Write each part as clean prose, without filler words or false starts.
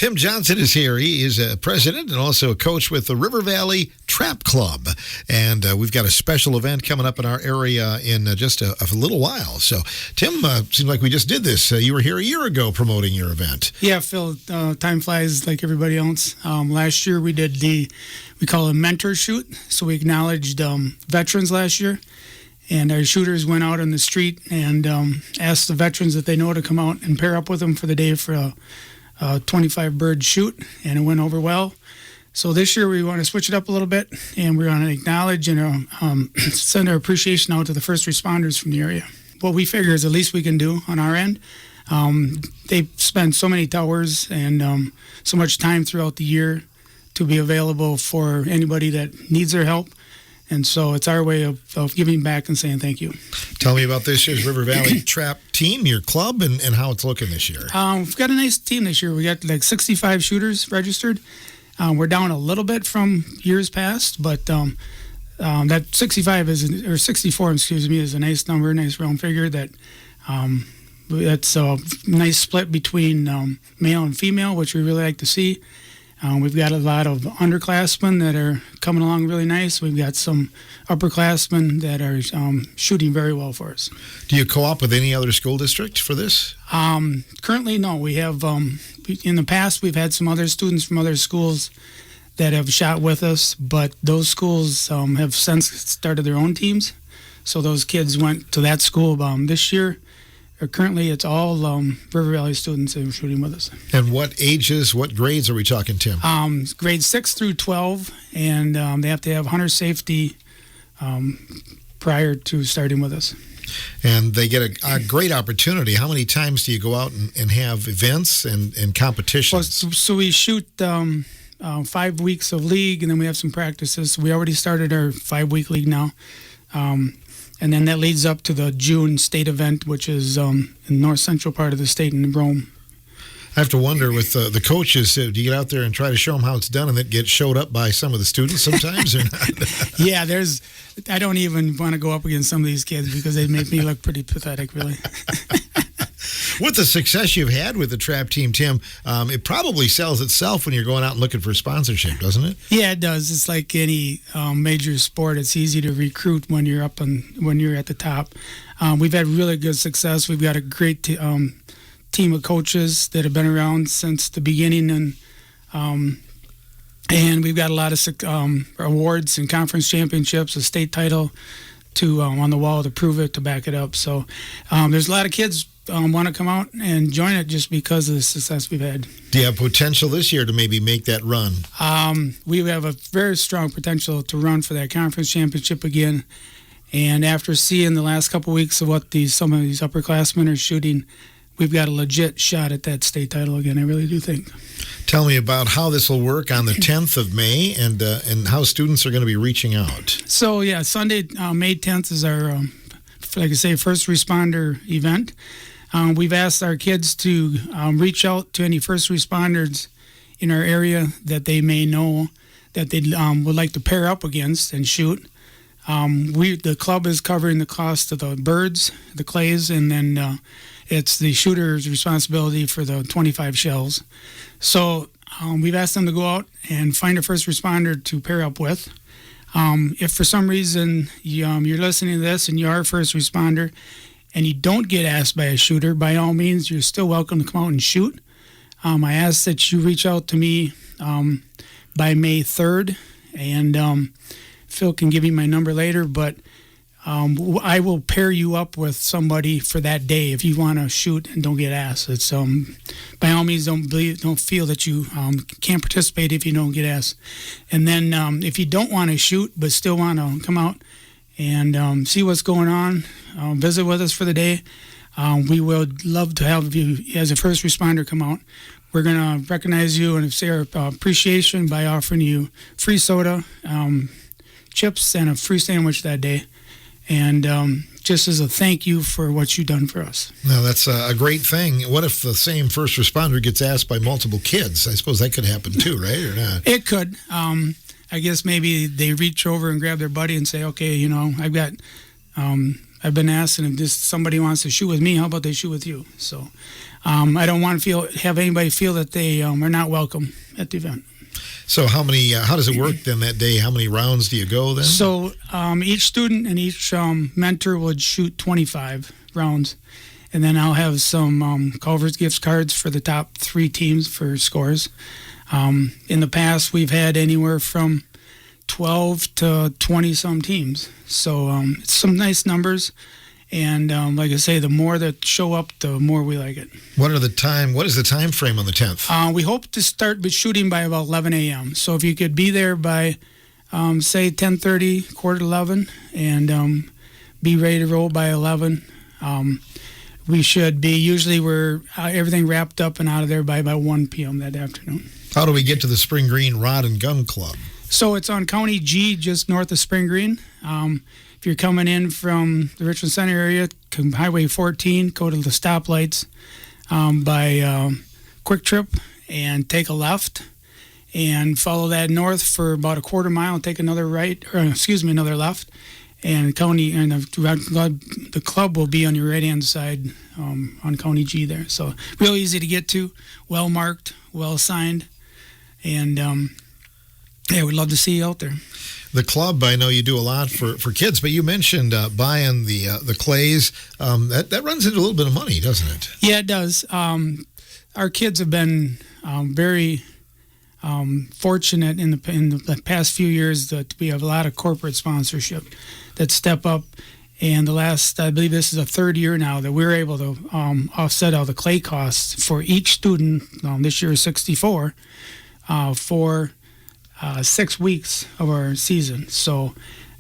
Tim Johnson is here. He is a president and also a coach with the River Valley Trap Club. And we've got a special event coming up in our area in just a little while. So, Tim, seems like we just did this. You were here a year ago promoting your event. Yeah, Phil, time flies like everybody else. Last year we did we call it a mentor shoot. So we acknowledged veterans last year. And our shooters went out on the street and asked the veterans that they know to come out and pair up with them for the day for a 25-bird shoot, and it went over well. So this year we want to switch it up a little bit, and we're going to acknowledge and send our appreciation out to the first responders from the area. What we figure is the least we can do on our end. They spend so many hours and so much time throughout the year to be available for anybody that needs their help. And so it's our way of giving back and saying thank you. Tell me about this year's River Valley Trap team, your club, and how it's looking this year. We've got a nice team this year. We got like 65 shooters registered. We're down a little bit from years past, but that 65 or 64, is a nice number, nice round figure. That's a nice split between male and female, which we really like to see. We've got a lot of underclassmen that are coming along really nice. We've got some upperclassmen that are shooting very well for us. Do you co-op with any other school district for this? Currently, no. We have, in the past, we've had some other students from other schools that have shot with us, but those schools have since started their own teams. So those kids went to that school this year. Currently, it's all River Valley students that are shooting with us. And what ages, what grades are we talking, Tim? Grades 6 through 12, and they have to have hunter safety prior to starting with us. And they get a great opportunity. How many times do you go out and have events and competitions? Well, so we shoot 5 weeks of league, and then we have some practices. So we already started our 5-week league now. And then that leads up to the June state event, which is in the north central part of the state in Rome. I have to wonder with the coaches, do you get out there and try to show them how it's done and then get showed up by some of the students sometimes or not? Yeah, I don't even want to go up against some of these kids because they make me look pretty pathetic, really. With the success you've had with the trap team, Tim, it probably sells itself when you're going out and looking for sponsorship, doesn't it? Yeah, it does. It's like any major sport. It's easy to recruit when you're when you're at the top. We've had really good success. We've got a great team of coaches that have been around since the beginning, and we've got a lot of awards and conference championships, a state title on the wall to prove it, to back it up. So there's a lot of kids want to come out and join it just because of the success we've had. Do you have potential this year to maybe make that run? We have a very strong potential to run for that conference championship again. And after seeing the last couple of weeks of what some of these upperclassmen are shooting, we've got a legit shot at that state title again. I really do think. Tell me about how this will work on the 10th of May and how students are going to be reaching out. So, yeah, Sunday, May 10th is our, like I say, first responder event. We've asked our kids to reach out to any first responders in our area that they may know that they would like to pair up against and shoot. The club is covering the cost of the birds, the clays, and then it's the shooter's responsibility for the 25 shells. So we've asked them to go out and find a first responder to pair up with. If for some reason you're listening to this and you are a first responder and you don't get asked by a shooter, by all means, you're still welcome to come out and shoot. I ask that you reach out to me by May 3rd, and Phil can give you my number later, but I will pair you up with somebody for that day if you want to shoot and don't get asked. It's by all means, don't feel that you can't participate if you don't get asked. And then if you don't want to shoot but still want to come out and see what's going on, visit with us for the day, we would love to have you as a first responder come out. We're going to recognize you and say our appreciation by offering you free soda, chips, and a free sandwich that day. And just as a thank you for what you've done for us. Now, that's a great thing. What if the same first responder gets asked by multiple kids? I suppose that could happen too, right, or not? It could. I guess maybe they reach over and grab their buddy and say, okay, I've been asked, and if somebody wants to shoot with me, how about they shoot with you? So I don't want to have anybody feel that they are not welcome at the event. So how does it work then that day? How many rounds do you go then? So each student and each mentor would shoot 25 rounds. And then I'll have some Culver's gift cards for the top 3 teams for scores. In the past, we've had anywhere from 12 to 20-some teams. So it's some nice numbers. And like I say, the more that show up, the more we like it. What is the time frame on the 10th? We hope to start shooting by about 11 a.m. So if you could be there by, say, 10:30, quarter to 11, and be ready to roll by 11, we should be. Usually we're everything wrapped up and out of there by about 1 p.m. that afternoon. How do we get to the Spring Green Rod and Gun Club? So it's on County G, just north of Spring Green. If you're coming in from the Richmond Center area, Highway 14, go to the stoplights by Quick Trip and take a left and follow that north for about a quarter mile and take another another left. And the club will be on your right-hand side on County G there. So real easy to get to, well marked, well signed, and we'd love to see you out there. The club, I know you do a lot for kids, but you mentioned buying the clays. That runs into a little bit of money, doesn't it? Yeah, it does. Our kids have been very fortunate in the past few years that we have a lot of corporate sponsorship that step up. And I believe this is the 3rd year now that we're able to offset all the clay costs for each student. This year is 64 for 6 weeks of our season. So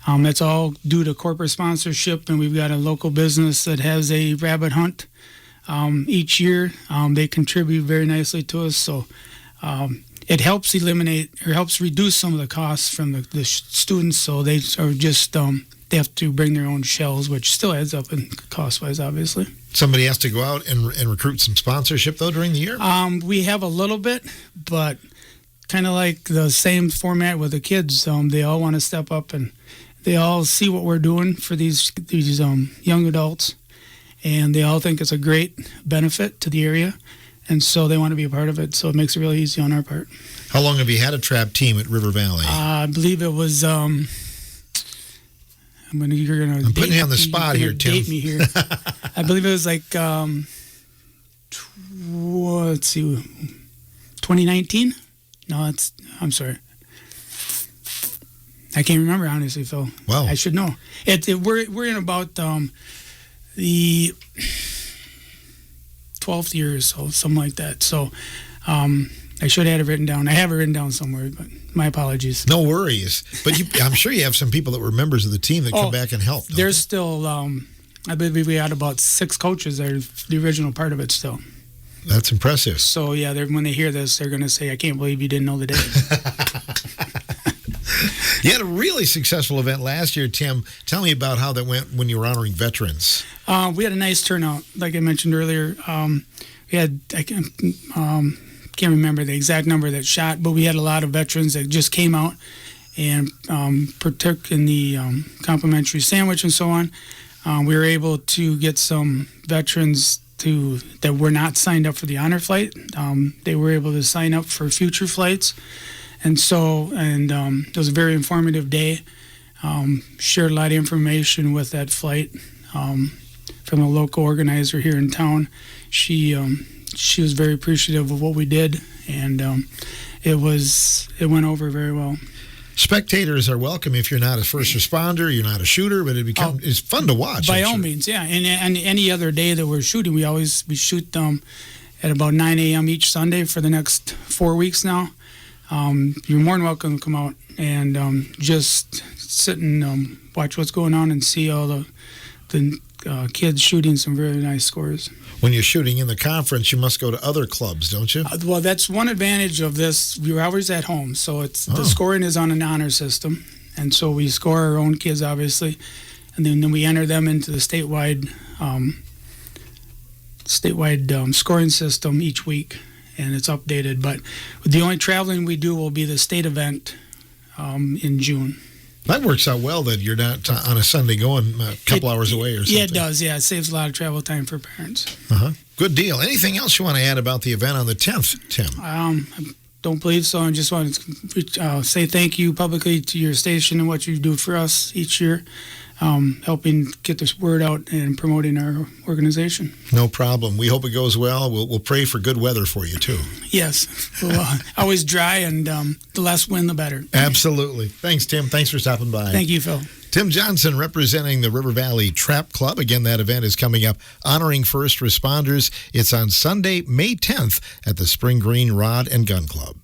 that's all due to corporate sponsorship, and we've got a local business that has a rabbit hunt each year. They contribute very nicely to us, so it helps reduce some of the costs from the students. So they are just they have to bring their own shells, which still adds up in cost-wise, obviously. Somebody has to go out and recruit some sponsorship though during the year. We have a little bit, but kind of like the same format with the kids. They all want to step up, and they all see what we're doing for these young adults, and they all think it's a great benefit to the area, and so they want to be a part of it. So it makes it really easy on our part. How long have you had a trap team at River Valley? I believe it was. I'm putting you on the spot here, Tim. Date me here. I believe it was like let's see, 2019. No, I'm sorry. I can't remember, honestly, Phil. Wow. I should know. We're in about the 12th year or so, something like that. So I should have had it written down. I have it written down somewhere, but my apologies. No worries. But I'm sure you have some people that were members of the team that come back and help. There's still, I believe we had about 6 coaches that are the original part of it still. That's impressive. So, yeah, when they hear this, they're going to say, I can't believe you didn't know the day. You had a really successful event last year, Tim. Tell me about how that went when you were honoring veterans. We had a nice turnout, like I mentioned earlier. We had, I can't remember the exact number that shot, but we had a lot of veterans that just came out and partook in the complimentary sandwich and so on. We were able to get some veterans that were not signed up for the honor flight. They were able to sign up for future flights. And it was a very informative day. Shared a lot of information with that flight from a local organizer here in town. She was very appreciative of what we did, and it went over very well. Spectators are welcome if you're not a first responder, you're not a shooter, but it's fun to watch. By all means, yeah. And any other day that we're shooting, we shoot at about 9 a.m. each Sunday for the next 4 weeks now. You're more than welcome to come out and just sit and watch what's going on and see all the kids shooting some really nice scores. When you're shooting in the conference, you must go to other clubs, don't you? Well, that's one advantage of this. We're always at home, so the scoring is on an honor system, and so we score our own kids, obviously, and then we enter them into the statewide scoring system each week, and it's updated. But the only traveling we do will be the state event in June. That works out well that you're not on a Sunday going a couple hours away or something. Yeah, it does. Yeah, it saves a lot of travel time for parents. Good deal. Anything else you want to add about the event on the 10th, Tim? I don't believe so. I just want to say thank you publicly to your station and what you do for us each year, helping get this word out and promoting our organization. No problem. We hope it goes well. We'll pray for good weather for you, too. Yes. Well, always dry, and the less wind, the better. Absolutely. Thanks, Tim. Thanks for stopping by. Thank you, Phil. Tim Johnson representing the River Valley Trap Club. Again, that event is coming up, honoring first responders. It's on Sunday, May 10th at the Spring Green Rod and Gun Club.